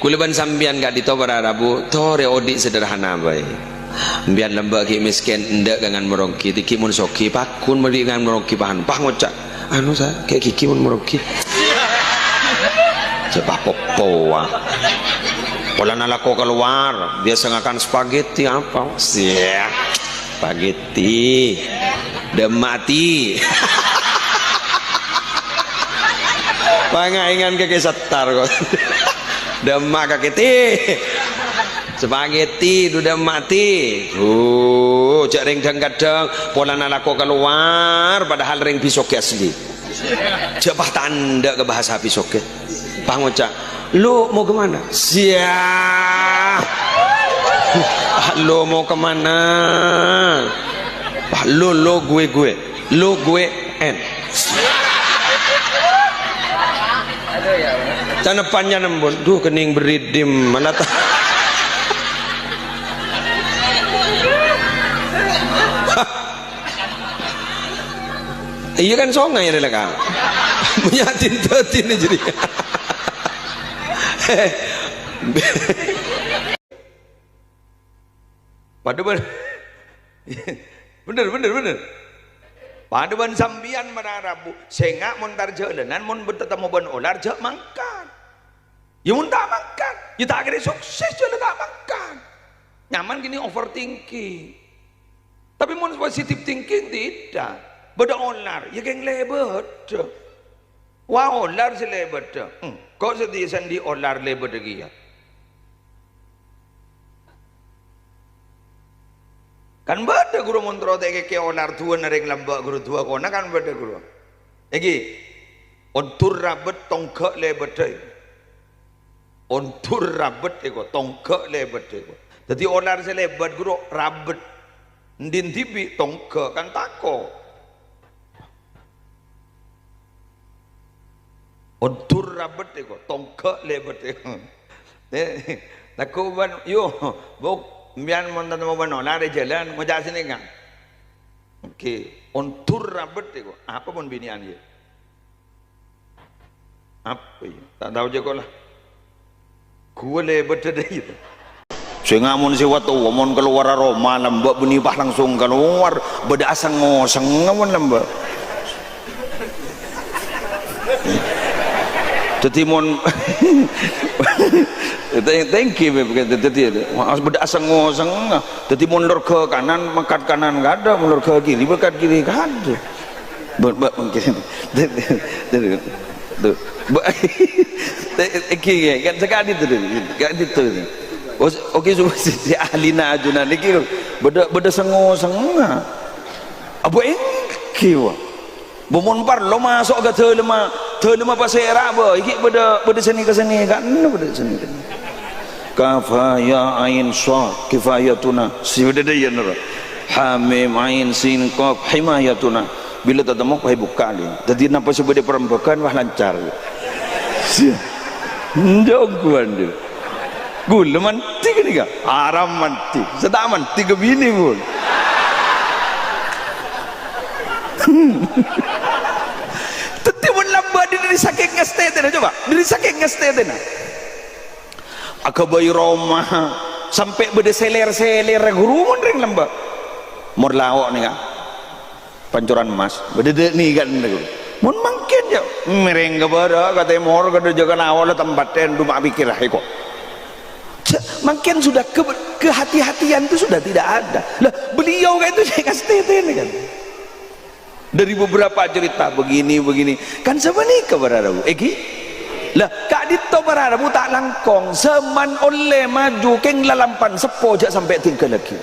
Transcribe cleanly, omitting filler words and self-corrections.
Kuleban sambian gak dito para Rabu tore odik sederhana bae biar lembak ki miskin ndak dengan merongki tiki mun soki pakun meri dengan merongki bahan pak ngocak anu sa kayak kiki mun merongki coba popoa pola nalako keluar biasa ngakan spaghetti apa siap spaghetti demati pangaingan keke setar kok demak kakiti spaghetti udah mati cak ring kadang pola nalako keluar padahal ring pisok asli coba tanda ke bahasa pisok pangocak lu mau kemana siap lu mau kemana lu gue en canepannya nembon duh kening beridim mana tak iya kan songai adalah kang punya tinta-tin jadi paduan bener paduan sambian mana Rabu sengak montar jalanan mon bertetemu ban olar jak makan ya mun tak makan ya tak kira sukses jadi tak makan nyaman gini overthinking tapi mun positive thinking tidak beda olar ya geng lebet wah olar si lebet kok sedih sendi olar lebet lagi ya kan beda guru montro teke ke olar tua nareng lambak guru tua kona kan beda guru lagi ontur rabet tongkak lebet ontur rabet ego tongkak lebet ego jadi olar si lebet guru rabet ndin tibi tongkak kan tako ontur rabet ego tongkak lebet ego takuban yo bok biar montan mau benar ada jalan mau jalan sini kan oke ontur rabet itu apa pun binian dia apa ya tak tahu je kau lah gua lebet ada itu saya ngamun si waktu ngomong keluar Roma lembak benibah langsung keluar beda asang ngoseng ngamun lembak jadi mon thank you jadi harus beda asang ngoseng jadi mundur ke kanan makat kanan gak ada mundur ke kiri makat kiri gak ada mungkin kan sekali itu gak itu oke si ahlina ajunan ini beda sengoseng apa ini kiwa bomon par lo masuk ke telema pasera ba iki beda seni ke seni kan beda seni kafaya ain sha kifayatuna si beda dia nura hamim ain sin qaf himayatuna bila tadamuk hai bukali jadi napa sebede perembakan wah lancar ndoguan dia gul manti gini ga haram manti sedaman tiga bini pun dari saking ngestete coba dari saking ngestete akabai Roma sampai beda seler guru mun ring lembak mur lawak nih kak pancuran emas beda nih kan mun mungkin ya mereng kepada kata mor kada jaga awal tempatnya rumah pikir kok mungkin sudah kehati-hatian itu sudah tidak ada lah beliau kan itu saya ngestete nih kan dari beberapa cerita begini kan sebenarnya keberadabu lah kak dito beradabu tak langkong seman oleh maju keng lalampan sepo jak sampai tinggal lagi